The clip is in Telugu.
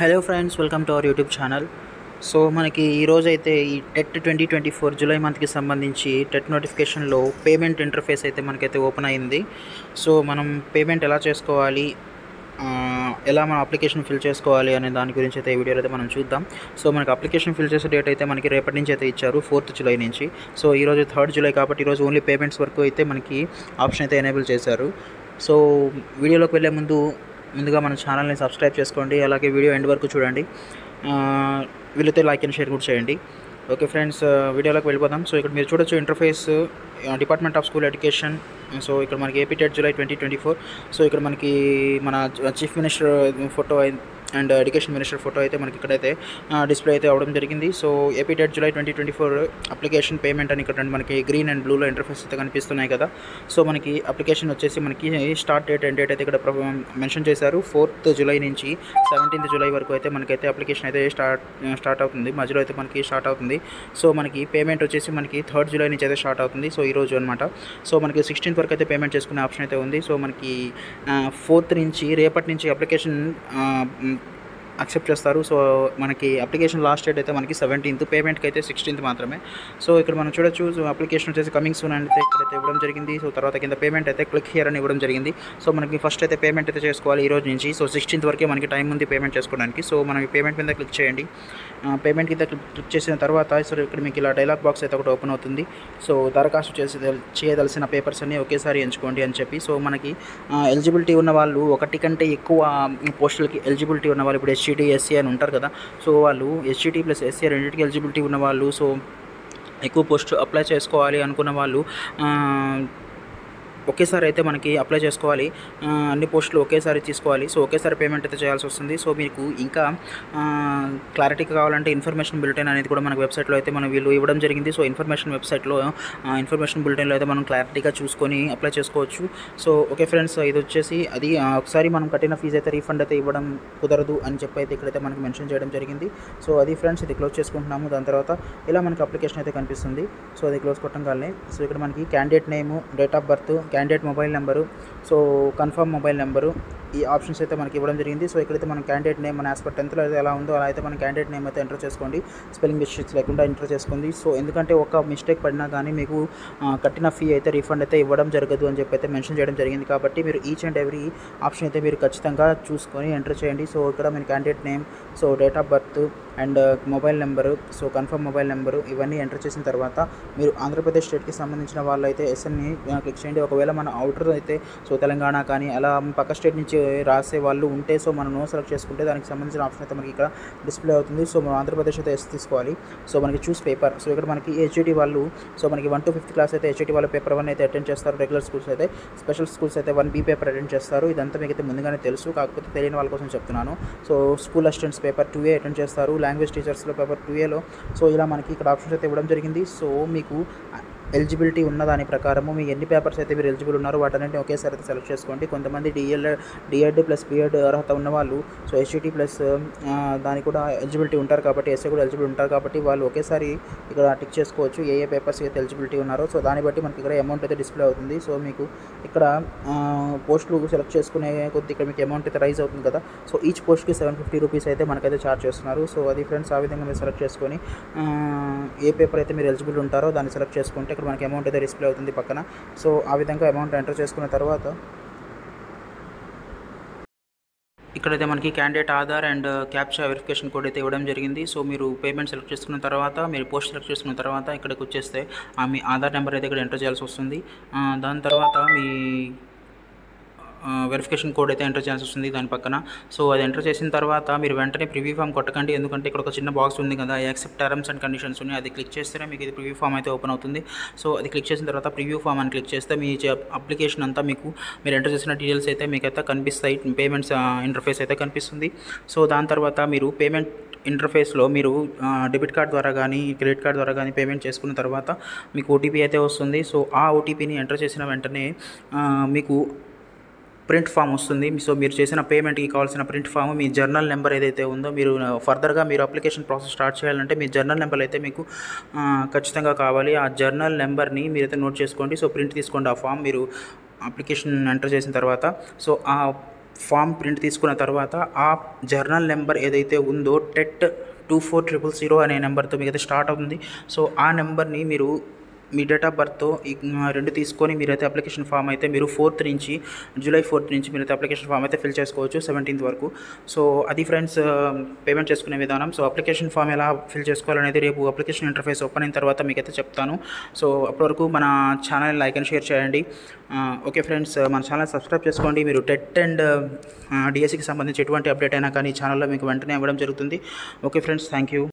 Hello friends, welcome to our YouTube channel. So మనకి ఈరోజు అయితే ఈ టెట్ 2024 జూలై మంత్కి సంబంధించి టెట్ నోటిఫికేషన్లో పేమెంట్ ఇంటర్ఫేస్ అయితే మనకైతే ఓపెన్ అయింది. సో మనం పేమెంట్ ఎలా చేసుకోవాలి, ఎలా మన అప్లికేషన్ ఫిల్ చేసుకోవాలి అనే దాని గురించి అయితే ఈ వీడియోలో అయితే మనం చూద్దాం. సో మనకి అప్లికేషన్ ఫిల్ చేసే డేట్ అయితే మనకి రేపటి నుంచి అయితే ఇచ్చారు, 4th జూలై నుంచి. సో ఈరోజు 3rd జూలై కాబట్టి ఈరోజు ఓన్లీ పేమెంట్స్ వరకు అయితే మనకి ఆప్షన్ అయితే ఎనేబుల్ చేశారు. సో వీడియోలోకి వెళ్ళే ముందుగా మన ఛానల్ని సబ్స్క్రైబ్ చేసుకోండి, అలాగే వీడియో ఎండ్ వరకు చూడండి, వీళ్ళతో లైక్ అండ్ షేర్ కూడా చేయండి. ఓకే ఫ్రెండ్స్, వీడియోలోకి వెళ్ళిపోదాం. సో ఇక్కడ మీరు చూడొచ్చు interface department of school education. So ఇక్కడ మనకి ఏపీ టెట్ జూలై 2024. సో ఇక్కడ మనకి మన chief minister photo and education minister photo అయితే మనకి ఇక్కడైతే డిస్ప్లే అయితే అవ్వడం జరిగింది. So AP TET July 2024 application payment అని ఇక్కడ మనకి గ్రీన్ అండ్ బ్లూలో ఇంటర్ఫేస్ అయితే కనిపిస్తున్నాయి కదా. సో మనకి అప్లికేషన్ వచ్చేసి మనకి స్టార్ట్ డేట్ అండ్ డేట్ అయితే ఇక్కడ మెన్షన్ చేశారు. 4th జూలై నుంచి 17th జూలై వరకు అయితే మనకైతే అప్లికేషన్ అయితే స్టార్ట్ అవుతుంది, మధ్యలో అయితే మనకి స్టార్ట్ అవుతుంది. సో మనకి పేమెంట్ వచ్చేసి మనకి 3rd జూలై నుంచి అయితే స్టార్ట్ అవుతుంది. సో ఈరోజు అనమాట. సో మనకి 16th వరకు అయితే పేమెంట్ చేసుకునే ఆప్షన్ అయితే ఉంది. సో మనకి 4th నుంచి రేపటి నుంచి అప్లికేషన్ యాక్సెప్ట్ చేస్తారు. సో మనకి అప్లికేషన్ లాస్ట్ డేట్ అయితే మనకి 17th, పేమెంట్కి అయితే 16th మాత్రమే. సో ఇక్కడ మనం చూడొచ్చు, సో అప్లికేషన్ వచ్చేసి కమింగ్ సూన్ అని అయితే ఇక్కడైతే ఇవ్వడం జరిగింది. సో తర్వాత కింద పేమెంట్ అయితే క్లిక్ హియర్ అని ఇవ్వడం జరిగింది. సో మనకి ఫస్ట్ అయితే పేమెంట్ అయితే చేసుకోవాలి ఈ రోజు నుంచి. సో 16th వరకే మనకి టైం ఉంది పేమెంట్ చేసుకోవడానికి. సో మనం ఈ పేమెంట్ మీద క్లిక్ చేయండి. పేమెంట్ కింద క్లిక్ చేసిన తర్వాత సో ఇక్కడ మీకు ఇలా డైలాగ్ బాక్స్ అయితే ఒకటి ఓపెన్ అవుతుంది. సో దరఖాస్తు చేయదలసిన పేపర్స్ అన్నీ ఒకేసారి ఎంచుకోండి అని చెప్పి. సో మనకి ఎలిజిబిలిటీ ఉన్న వాళ్ళు, ఒకటి కంటే ఎక్కువ పోస్టులకి ఎలిజిబిలిటీ ఉన్న వాళ్ళు, ఇప్పుడు ఎస్సీటీ ఎస్సీ అని ఉంటారు కదా. సో వాళ్ళు ఎస్సీటీ ప్లస్ ఎస్సీ రెండింటికి ఎలిజిబిలిటీ ఉన్న వాళ్ళు, సో ఎక్కువ పోస్ట్ అప్లై చేసుకోవాలి అనుకున్న వాళ్ళు ఒకేసారి అయితే మనకి అప్లై చేసుకోవాలి, అన్ని పోస్టులు ఒకేసారి తీసుకోవాలి. సో ఒకేసారి పేమెంట్ అయితే చేయాల్సి వస్తుంది. సో మీకు ఇంకా క్లారిటీగా కావాలంటే ఇన్ఫర్మేషన్ బులెటిన్ అనేది కూడా మనకు వెబ్సైట్లో అయితే మనం వీళ్ళు ఇవ్వడం జరిగింది. సో ఇన్ఫర్మేషన్ వెబ్సైట్లో ఇన్ఫర్మేషన్ బులెటిన్లో అయితే మనం క్లారిటీగా చూసుకొని అప్లై చేసుకోవచ్చు. సో ఓకే ఫ్రెండ్స్, ఇది వచ్చేసి అది ఒకసారి మనం కట్టిన ఫీజు అయితే రీఫండ్ అయితే ఇవ్వడం కుదరదు అని చెప్పి అయితే ఇక్కడైతే మనకి మెన్షన్ చేయడం జరిగింది. సో అది ఫ్రెండ్స్, ఇది క్లోజ్ చేసుకుంటున్నాము. దాని తర్వాత ఇలా మనకి అప్లికేషన్ అయితే కనిపిస్తుంది. సో అది క్లోజ్ కొట్టంగానే సో ఇక్కడ మనకి candidate name, date of birth, candidate mobile number, so confirm mobile number, ఈ ఆప్షన్స్ అయితే మనకి ఇవ్వడం జరిగింది. సో ఇక్కడైతే మన క్యాండిడేట్ నేమ్ మన యాజ్ పర్ 10th అయితే ఎలా ఉందో అలా అయితే మన క్యాండిడేట్ నేమ్ అయితే ఎంటర్ చేసుకోండి, స్పెల్లింగ్ మిస్టేక్స్ లేకుండా ఎంటర్ చేసుకోండి. సో ఎందుకంటే ఒక మిస్టేక్ పడినా కానీ మీకు కట్టిన ఫీ అయితే రీఫండ్ అయితే ఇవ్వడం జరగదు అని చెప్పి అయితే మెన్షన్ చేయడం జరిగింది. కాబట్టి మీరు ఈచ్ అండ్ ఎవ్రీ ఆప్షన్ అయితే మీరు ఖచ్చితంగా చూసుకొని ఎంటర్ చేయండి. సో ఇక్కడ మన candidate name, so date of birth and mobile number, so confirm mobile number ఇవన్నీ ఎంటర్ చేసిన తర్వాత మీరు ఆంధ్రప్రదేశ్ స్టేట్కి సంబంధించిన వాళ్ళు అయితే ఎస్ఎన్ని క్లిక్ చేయండి. ఒకవేళ మన అవుటర్ అయితే సో తెలంగాణ కానీ అలా పక్క స్టేట్ నుంచి రాసే వాళ్ళు ఉంటే సో మనం నో సెలెక్ట్ చేసుకుంటే దానికి సంబంధించిన ఆప్షన్ అయితే మనకి ఇక్కడ డిస్ప్లే అవుతుంది. సో మనం ఆంధ్రప్రదేశ్ అయితే ఎస్ తీసుకోవాలి. సో మనకి చూస్ పేపర్, సో ఇక్కడ మనకి హెచ్ఈటీ వాళ్ళు, సో మనకి 1 to 5th క్లాస్ అయితే హెచ్ఈటీ వాళ్ళు పేపర్ 1 అయితే అటెండ్ చేస్తారు. రెగ్యులర్ స్కూల్స్ అయితే, స్పెషల్ స్కూల్స్ అయితే 1B పేపర్ అటెండ్ చేస్తారు. ఇదంతా మీకు అయితే ముందుగానే తెలుసు, కాకపోతే తెలియని వాళ్ళ కోసం చెప్తున్నాను. So school assistants paper 2A attend చేస్తారు. లాంగ్వేజ్ టీచర్స్లో పేపర్ 2Aలో సో ఇలా మనకి ఇక్కడ ఆప్షన్స్ అయితే ఇవ్వడం జరిగింది. సో మీకు ఎలిజిబిలిటీ ఉన్న దాని ప్రకారము మీ ఎన్ని పేపర్స్ అయితే మీరు ఎలిజిబుల్ ఉన్నారో వాటన్నింటిని ఒకేసారి అయితే సెలెక్ట్ చేసుకోండి. కొంతమంది డిఎడ్ ప్లస్ బిఎడ్ అర్హత ఉన్న వాళ్ళు సో ఎస్ఈటీ ప్లస్ దానికి కూడా ఎలిజిబిలిటీ ఉంటారు కాబట్టి, ఎస్ఏ కూడా ఎలిజిబుల్ ఉంటారు కాబట్టి వాళ్ళు ఒకేసారి ఇక్కడ టిక్ చేసుకోవచ్చు ఏ పేపర్స్ అయితే ఎలిజిబిలిటీ ఉన్నారో. సో దాన్ని బట్టి మనకి ఇక్కడ అమౌంట్ అయితే డిస్ప్లే అవుతుంది. సో మీకు ఇక్కడ పోస్టులు సెలెక్ట్ చేసుకునే కొద్ది ఇక్కడ మీకు అమౌంట్ అయితే రైజ్ అవుతుంది కదా. సో ఈచ్ పోస్ట్కి 750 రూపీస్ అయితే మనకైతే ఛార్జ్ చేస్తున్నారు. సో అది ఫ్రెండ్స్, ఆ విధంగా మీరు సెలెక్ట్ చేసుకొని ఏ పేపర్ అయితే మీరు ఎలిజిబుల్ ఉంటారో దాన్ని సెలెక్ట్ చేసుకుంటే ఇక్కడ మనకి అమౌంట్ అయితే డిస్ప్లే అవుతుంది పక్కన. సో ఆ విధంగా అమౌంట్ ఎంటర్ చేసుకున్న తర్వాత ఇక్కడైతే మనకి candidate Aadhaar and captcha verification code అయితే ఇవ్వడం జరిగింది. సో మీరు పేమెంట్ సెలెక్ట్ చేసుకున్న తర్వాత, మీరు పోస్ట్ సెలెక్ట్ చేసుకున్న తర్వాత ఇక్కడికి వచ్చేస్తే మీ ఆధార్ నెంబర్ అయితే ఇక్కడ ఎంటర్ చేయాల్సి వస్తుంది. దాని తర్వాత మీ వెరిఫికేషన్ కోడ్ అయితే ఎంటర్ చేయాల్సి వస్తుంది దాని పక్కన. సో అది ఎంటర్ చేసిన తర్వాత మీరు వెంటనే ప్రివ్యూ ఫామ్ కొట్టకండి, ఎందుకంటే ఇక్కడ ఒక చిన్న బాక్స్ ఉంది కదా, యాక్సెప్ట్ టర్మ్స్ అండ్ కండిషన్స్ ఉన్నాయి. అది క్లిక్ చేస్తేనే మీకు ఇది ప్రివ్యూ ఫామ్ అయితే ఓపెన్ అవుతుంది. సో అది క్లిక్ చేసిన తర్వాత ప్రివ్యూ ఫామ్ అని క్లిక్ చేస్తే మీ అప్లికేషన్ అంతా మీరు ఎంటర్ చేసిన డీటెయిల్స్ అయితే మీకు అయితే కనిపిస్తాయి, పేమెంట్స్ ఇంటర్ఫేస్ అయితే కనిపిస్తుంది. సో దాని తర్వాత మీరు పేమెంట్ ఇంటర్ఫేస్లో మీరు డెబిట్ కార్డ్ ద్వారా కానీ క్రెడిట్ కార్డ్ ద్వారా కానీ పేమెంట్ చేసుకున్న తర్వాత మీకు ఓటీపీ అయితే వస్తుంది. సో ఆ ఓటీపీని ఎంటర్ చేసిన వెంటనే మీకు ప్రింట్ ఫామ్ వస్తుంది. సో మీరు చేసిన పేమెంట్కి కావాల్సిన ప్రింట్ ఫామ్, మీ జర్నల్ నెంబర్ ఏదైతే ఉందో, మీరు ఫర్దర్గా మీరు అప్లికేషన్ ప్రాసెస్ స్టార్ట్ చేయాలంటే మీ జర్నల్ నెంబర్ అయితే మీకు ఖచ్చితంగా కావాలి. ఆ జర్నల్ నెంబర్ని మీరైతే నోట్ చేసుకోండి. సో ప్రింట్ తీసుకోండి ఆ ఫామ్ మీరు అప్లికేషన్ ఎంటర్ చేసిన తర్వాత. సో ఆ ఫామ్ ప్రింట్ తీసుకున్న తర్వాత ఆ జర్నల్ నెంబర్ ఏదైతే ఉందో టెట్ 24000 అనే నెంబర్తో మీకు అయితే స్టార్ట్ అవుతుంది. సో ఆ నెంబర్ని మీరు మీ డేట్ ఆఫ్ బర్త్తో 2 తీసుకొని మీరైతే అప్లికేషన్ ఫామ్ అయితే మీరు జూలై 4 నుంచి మీరైతే అప్లికేషన్ ఫామ్ అయితే ఫిల్ చేసుకోవచ్చు 17th వరకు. సో అది ఫ్రెండ్స్ పేమెంట్ చేసుకునే విధానం. సో అప్లికేషన్ ఫామ్ ఎలా ఫిల్ చేసుకోవాలనేది రేపు అప్లికేషన్ ఇంటర్ఫేస్ ఓపెన్ అయిన తర్వాత మీకైతే చెప్తాను. సో అప్పటివరకు మన ఛానల్ లైక్ అండ్ షేర్ చేయండి. ఓకే ఫ్రెండ్స్, మన ఛానల్ సబ్స్క్రైబ్ చేసుకోండి. మీరు టెట్ అండ్ డిఎస్సికి సంబంధించి ఎటువంటి అప్డేట్ అయినా కానీ ఛానల్లో మీకు వెంటనే ఇవ్వడం జరుగుతుంది. Okay friends, thank you.